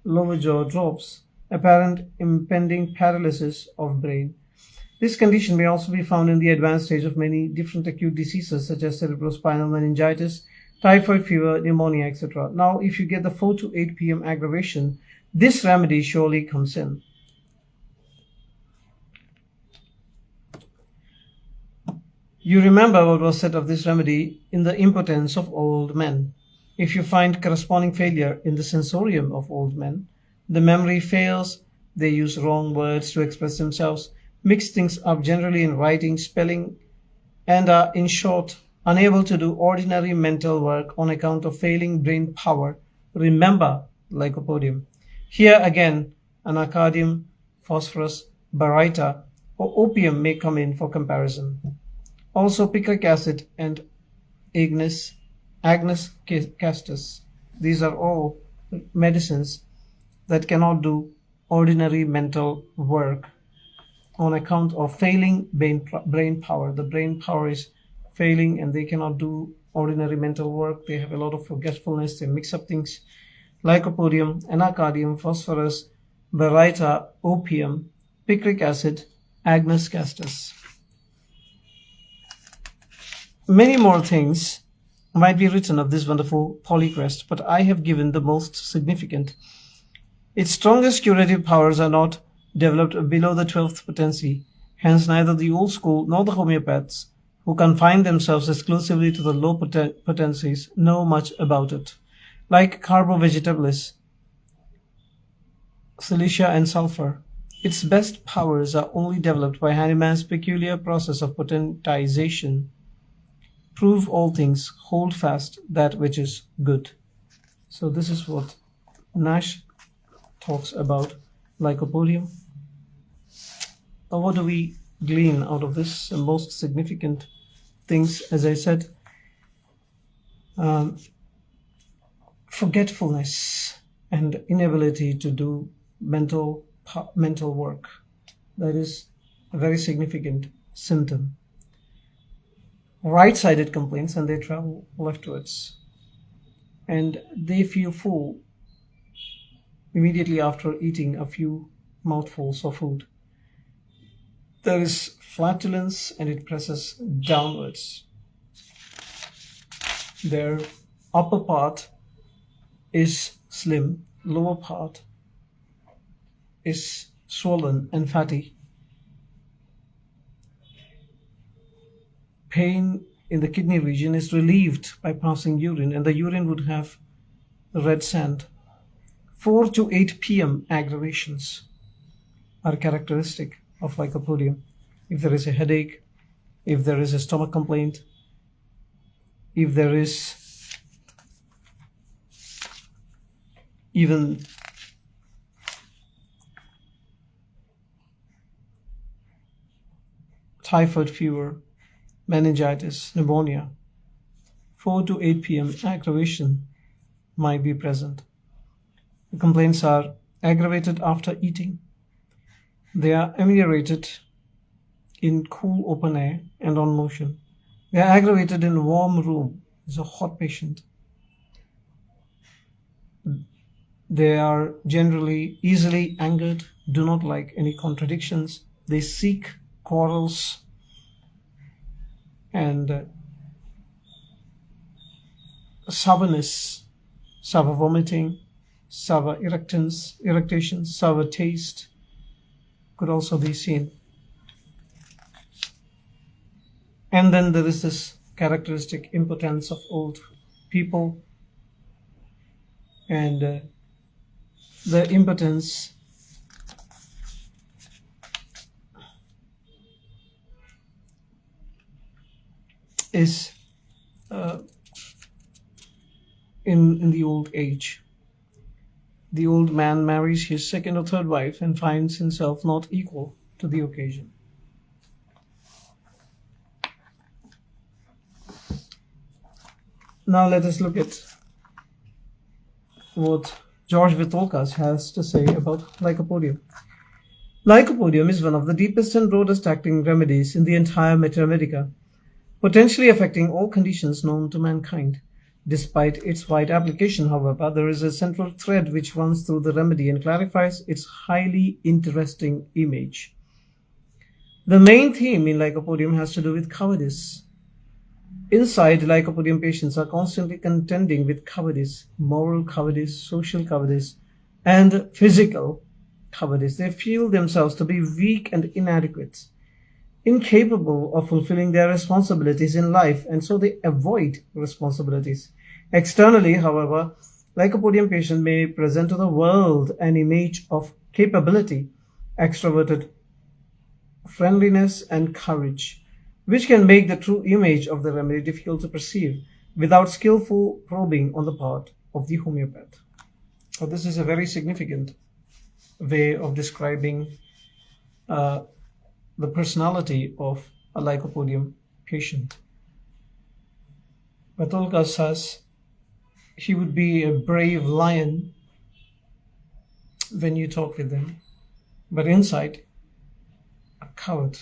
lower jaw drops, apparent impending paralysis of brain. This condition may also be found in the advanced stage of many different acute diseases such as cerebrospinal meningitis, typhoid fever, pneumonia, etc. Now, if you get the 4 to 8 p.m. aggravation, this remedy surely comes in. You remember what was said of this remedy in the impotence of old men. If you find corresponding failure in the sensorium of old men, the memory fails, they use wrong words to express themselves, mix things up generally in writing, spelling, and are, in short, unable to do ordinary mental work on account of failing brain power, remember Lycopodium. Here again, anacardium, phosphorus, baryta, or opium may come in for comparison. Also picric acid and agnus castus. These are all medicines that cannot do ordinary mental work on account of failing brain power. The brain power is failing and they cannot do ordinary mental work. They have a lot of forgetfulness. They mix up things. Lycopodium, anacardium, phosphorus, baryta, opium, picric acid, agnus castus. Many more things might be written of this wonderful polycrest, but I have given the most significant. Its strongest curative powers are not developed below the 12th potency, hence neither the old school nor the homeopaths, who confine themselves exclusively to the low potencies, know much about it. Like carbo vegetabilis, silicia and sulfur, its best powers are only developed by Hahnemann's peculiar process of potentization. Prove all things, hold fast that which is good. So this is what Nash talks about Lycopodium. What do we glean out of this? The most significant things, as I said, forgetfulness and inability to do mental work. That is a very significant symptom. Right-sided complaints, and they travel leftwards, and they feel full immediately after eating a few mouthfuls of food. There is flatulence and it presses downwards. Their upper part is slim, lower part is swollen and fatty. Pain in the kidney region is relieved by passing urine, and the urine would have red sand. 4 to 8 p.m. aggravations are characteristic of Lycopodium. If there is a headache, if there is a stomach complaint, if there is even typhoid fever, meningitis, pneumonia, 4 to 8 p.m. aggravation might be present. The complaints are aggravated after eating. They are ameliorated in cool open air and on motion. They are aggravated in warm room. It's a hot patient. They are generally easily angered, do not like any contradictions. They seek quarrels and sourness, sour vomiting, sour irritations, sour taste could also be seen. And then there is this characteristic impotence of old people, and the impotence is in the old age. The old man marries his second or third wife and finds himself not equal to the occasion. Now let us look at what George Vitolkas has to say about Lycopodium. Lycopodium is one of the deepest and broadest acting remedies in the entire Materia Medica, potentially affecting all conditions known to mankind. Despite its wide application, however, there is a central thread which runs through the remedy and clarifies its highly interesting image. The main theme in Lycopodium has to do with cowardice. Inside, Lycopodium patients are constantly contending with cowardice, moral cowardice, social cowardice, and physical cowardice. They feel themselves to be weak and inadequate, incapable of fulfilling their responsibilities in life, and so they avoid responsibilities. Externally, however, Lycopodium patient may present to the world an image of capability, extroverted friendliness, and courage, which can make the true image of the remedy difficult to perceive without skillful probing on the part of the homeopath. So this is a very significant way of describing the personality of a Lycopodium patient. Batolka says he would be a brave lion when you talk with him, but inside, a coward.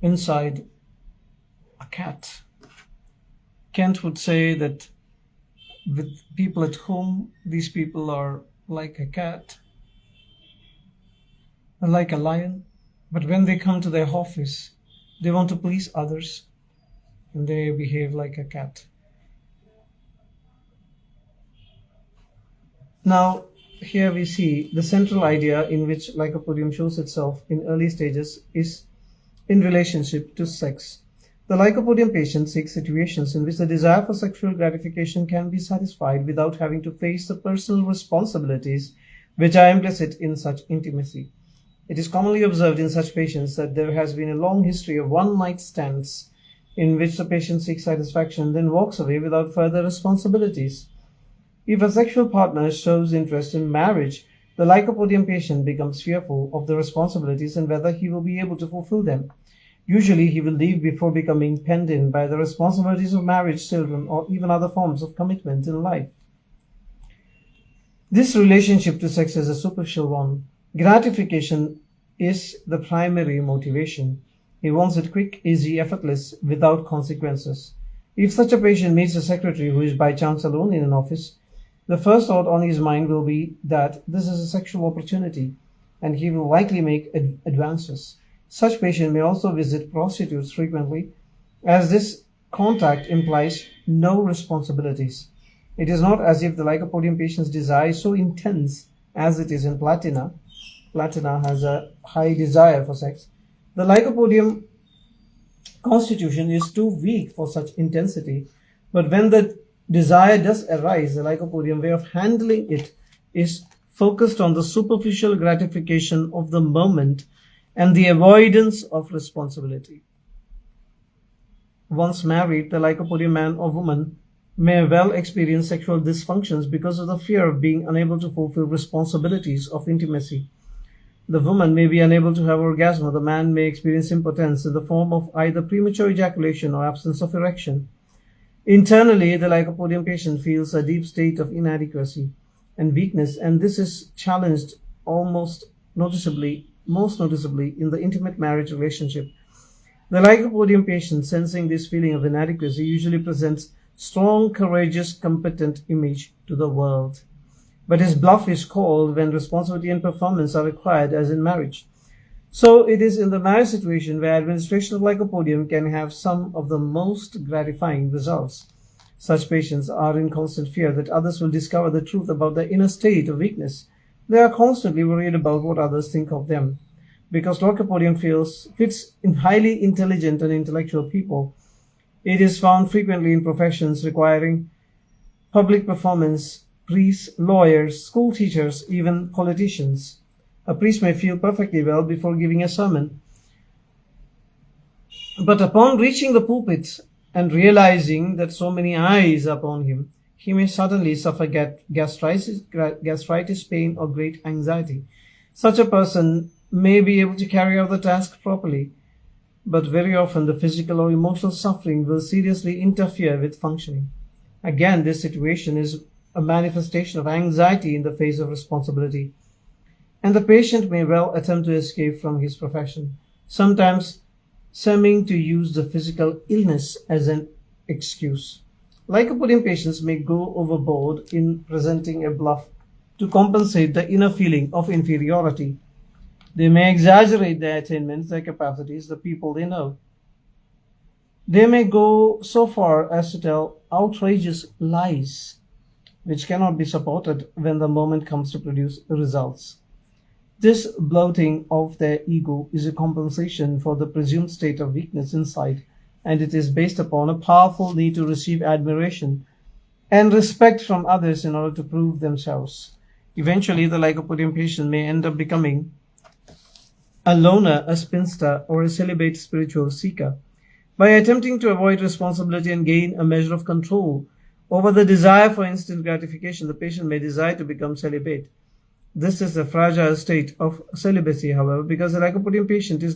Inside, a cat. Kent would say that with people at home, these people are like a cat, like a lion, but when they come to their office, they want to please others, and they behave like a cat. Now, here we see the central idea in which Lycopodium shows itself in early stages is in relationship to sex. The Lycopodium patient seeks situations in which the desire for sexual gratification can be satisfied without having to face the personal responsibilities which are implicit in such intimacy. It is commonly observed in such patients that there has been a long history of one-night stands in which the patient seeks satisfaction and then walks away without further responsibilities. If a sexual partner shows interest in marriage, the Lycopodium patient becomes fearful of the responsibilities and whether he will be able to fulfill them. Usually he will leave before becoming penned in by the responsibilities of marriage, children, or even other forms of commitment in life. This relationship to sex is a superficial one. Gratification is the primary motivation. He wants it quick, easy, effortless, without consequences. If such a patient meets a secretary who is by chance alone in an office, the first thought on his mind will be that this is a sexual opportunity, and he will likely make advances. Such patient may also visit prostitutes frequently, as this contact implies no responsibilities. It is not as if the Lycopodium patient's desire is so intense as it is in Platina. Platina has a high desire for sex. The Lycopodium constitution is too weak for such intensity, but when the desire does arise, the Lycopodium way of handling it is focused on the superficial gratification of the moment and the avoidance of responsibility. Once married, the Lycopodium man or woman may well experience sexual dysfunctions because of the fear of being unable to fulfill responsibilities of intimacy. The woman may be unable to have orgasm, or the man may experience impotence in the form of either premature ejaculation or absence of erection. Internally, the Lycopodium patient feels a deep state of inadequacy and weakness, and this is challenged most noticeably in the intimate marriage relationship. The Lycopodium patient, sensing this feeling of inadequacy, usually presents strong, courageous, competent image to the world. But his bluff is called when responsibility and performance are required, as in marriage. So it is in the marriage situation where administration of Lycopodium can have some of the most gratifying results. Such patients are in constant fear that others will discover the truth about their inner state of weakness. They are constantly worried about what others think of them. Because Lycopodium fits in highly intelligent and intellectual people, it is found frequently in professions requiring public performance: priests, lawyers, school teachers, even politicians. A priest may feel perfectly well before giving a sermon, but upon reaching the pulpit and realizing that so many eyes are upon him, he may suddenly suffer gastritis, pain, or great anxiety. Such a person may be able to carry out the task properly, but very often the physical or emotional suffering will seriously interfere with functioning. Again, this situation is a manifestation of anxiety in the face of responsibility, and the patient may well attempt to escape from his profession, sometimes seeming to use the physical illness as an excuse. Lycopodium patients may go overboard in presenting a bluff to compensate the inner feeling of inferiority. They may exaggerate their attainments, their capacities, the people they know. They may go so far as to tell outrageous lies, which cannot be supported when the moment comes to produce results. This bloating of their ego is a compensation for the presumed state of weakness inside, and it is based upon a powerful need to receive admiration and respect from others in order to prove themselves. Eventually, the Lycopodium patient may end up becoming a loner, a spinster, or a celibate spiritual seeker. By attempting to avoid responsibility and gain a measure of control over the desire for instant gratification, the patient may desire to become celibate. This is a fragile state of celibacy, however, because the Lycopodium patient is